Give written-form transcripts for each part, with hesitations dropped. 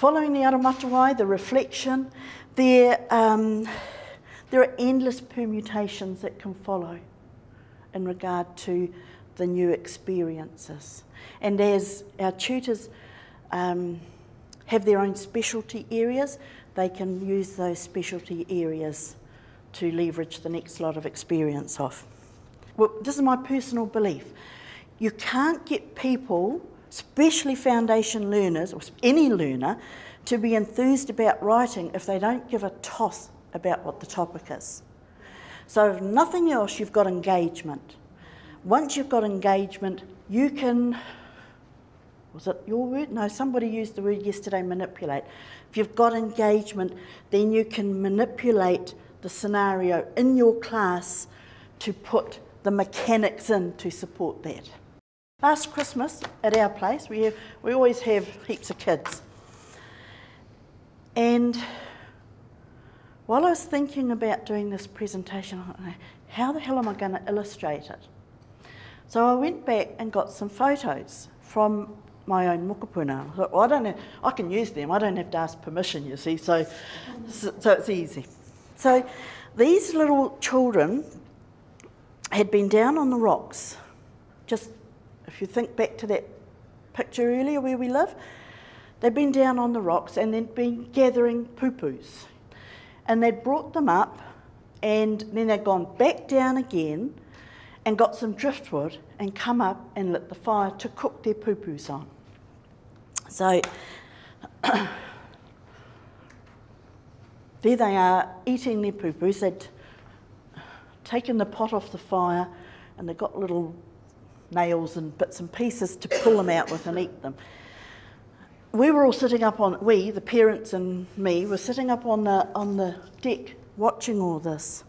following the aromatawai, the reflection, there are endless permutations that can follow in regard to the new experiences. And as our tutors have their own specialty areas, they can use those specialty areas to leverage the next lot of experience off. Well, this is my personal belief. You can't get people, especially foundation learners, or any learner, to be enthused about writing if they don't give a toss about what the topic is. So if nothing else, you've got engagement. Once you've got engagement, you can, was it your word? No, somebody used the word yesterday, manipulate. If you've got engagement, then you can manipulate the scenario in your class to put the mechanics in to support that. Last Christmas at our place, we always have heaps of kids. And while I was thinking about doing this presentation, I thought, how the hell am I going to illustrate it? So I went back and got some photos from my own mokopuna. I thought, well, I can use them. I don't have to ask permission, you see, so it's easy. So these little children had been down on the rocks. Just, if you think back to that picture earlier where we live, they'd been down on the rocks and they'd been gathering poo-poos. And they'd brought them up and then they'd gone back down again and got some driftwood and come up and lit the fire to cook their poo-poos on. So there they are eating their poo-poos. They'd taken the pot off the fire and they got little nails and bits and pieces to pull them out with and eat them. We were all sitting up on, the parents and me, were sitting up on the deck watching all this.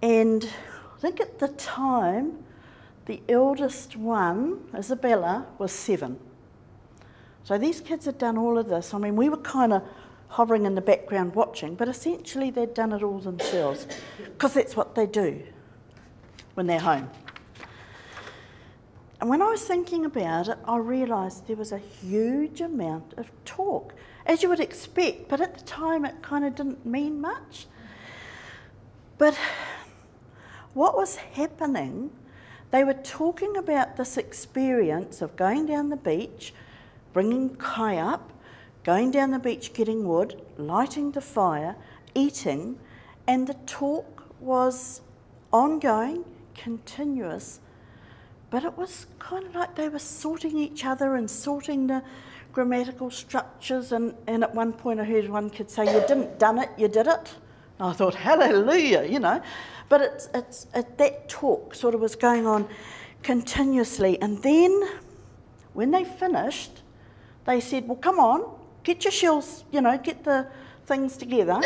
And I think at the time, the eldest one, Isabella, was 7. So these kids had done all of this. I mean, we were kind of hovering in the background watching, but essentially they'd done it all themselves, because that's what they do when they're home. And when I was thinking about it, I realised there was a huge amount of talk, as you would expect, but at the time it kind of didn't mean much. But what was happening, they were talking about this experience of going down the beach, bringing kai up, going down the beach getting wood, lighting the fire, eating, and the talk was ongoing, continuous, but it was kind of like they were sorting each other and sorting the grammatical structures, and at one point I heard one kid say, "You didn't done it, you did it." And I thought, hallelujah, you know. But it's that talk sort of was going on continuously. And then when they finished, they said, "Well, come on, get your shells, you know, get the things together."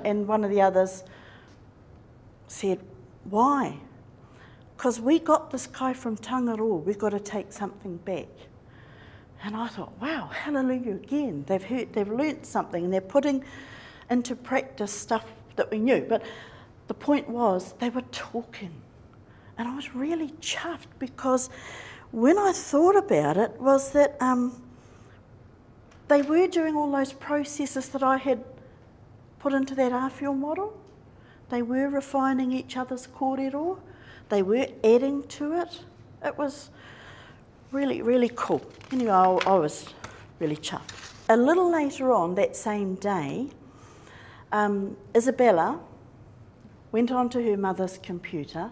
And one of the others said, "Why?" "Because we got this kai from Tangaroa, we've got to take something back." And I thought, wow, hallelujah again. They've learnt something and they're putting into practice stuff that we knew. But the point was, they were talking. And I was really chuffed, because when I thought about it was that they were doing all those processes that I had put into that Awhio+Model. They were refining each other's kōrero. They were adding to it. It was really, really cool. Anyway, I was really chuffed. A little later on that same day, Isabella went onto her mother's computer,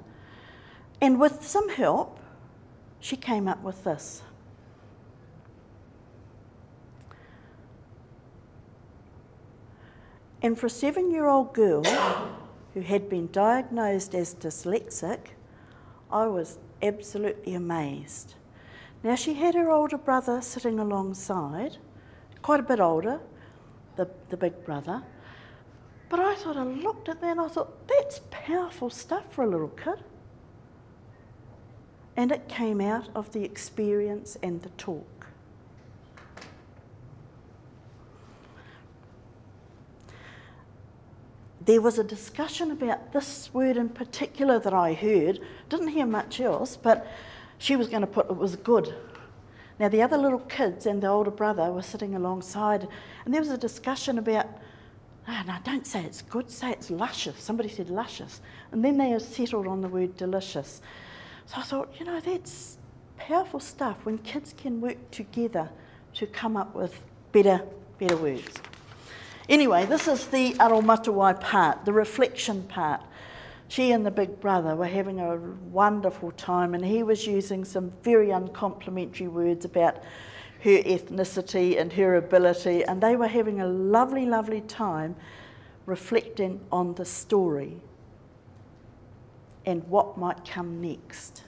and with some help, she came up with this. And for a 7-year-old girl who had been diagnosed as dyslexic, I was absolutely amazed. Now, she had her older brother sitting alongside, quite a bit older, the big brother. But I thought, I looked at that and I thought, that's powerful stuff for a little kid. And it came out of the experience and the talk. There was a discussion about this word in particular that I heard. Didn't hear much else, but she was going to put it was good. Now the other little kids and the older brother were sitting alongside, and there was a discussion about, no, don't say it's good, say it's luscious. Somebody said luscious. And then they settled on the word delicious. So I thought, you know, that's powerful stuff when kids can work together to come up with better words. Anyway, this is the aromatawai part, the reflection part. She and the big brother were having a wonderful time, and he was using some very uncomplimentary words about her ethnicity and her ability, and they were having a lovely, lovely time reflecting on the story and what might come next.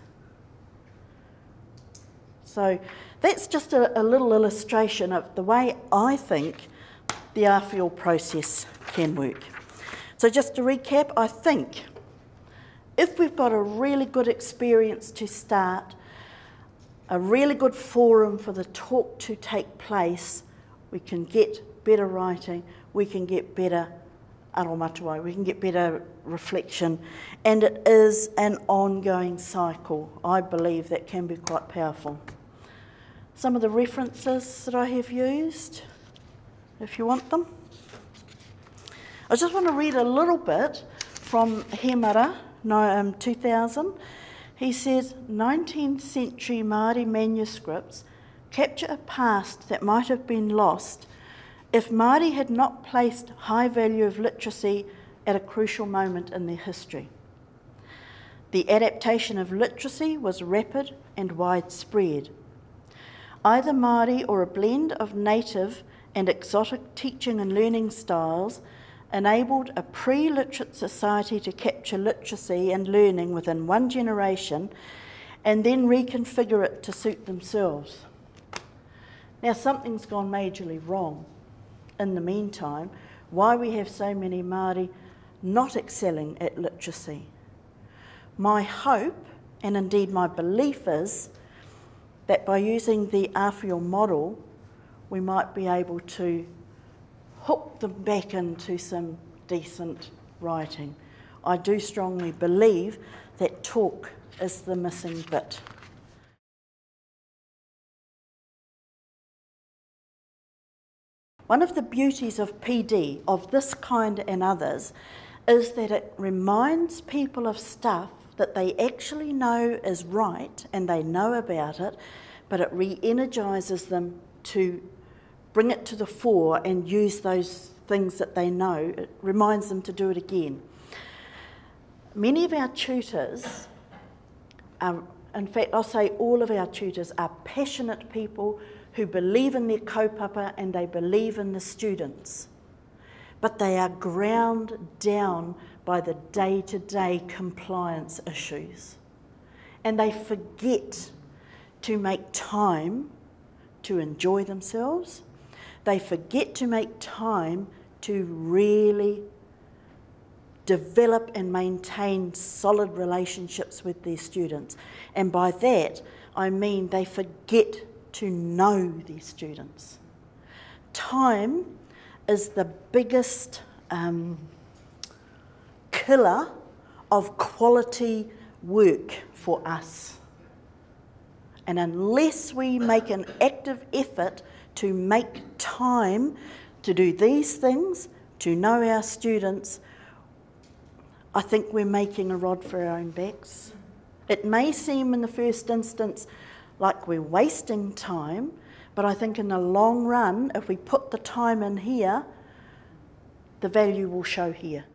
So that's just a little illustration of the way I think the Awhio process can work. So just to recap, I think if we've got a really good experience to start, a really good forum for the talk to take place, we can get better writing, we can get better aromatawai, we can get better reflection, and it is an ongoing cycle. I believe that can be quite powerful. Some of the references that I have used, if you want them. I just want to read a little bit from Hemara, 2000. He says, 19th century Māori manuscripts capture a past that might have been lost if Māori had not placed high value of literacy at a crucial moment in their history. The adaptation of literacy was rapid and widespread. Either Māori or a blend of native and exotic teaching and learning styles enabled a pre-literate society to capture literacy and learning within one generation and then reconfigure it to suit themselves. Now something's gone majorly wrong in the meantime, why we have so many Māori not excelling at literacy. My hope, and indeed my belief, is that by using the Awhio model, we might be able to hook them back into some decent writing. I do strongly believe that talk is the missing bit. One of the beauties of PD, of this kind and others, is that it reminds people of stuff that they actually know is right and they know about it, but it re-energises them to bring it to the fore and use those things that they know. It reminds them to do it again. Many of our tutors, in fact I'll say all of our tutors, are passionate people who believe in their kaupapa and they believe in the students. But they are ground down by the day-to-day compliance issues. And they forget to make time to enjoy themselves. They forget to make time to really develop and maintain solid relationships with their students. And by that, I mean they forget to know their students. Time is the biggest killer of quality work for us. And unless we make an active effort to make time to do these things, to know our students, I think we're making a rod for our own backs. It may seem in the first instance like we're wasting time, but I think in the long run, if we put the time in here, the value will show here.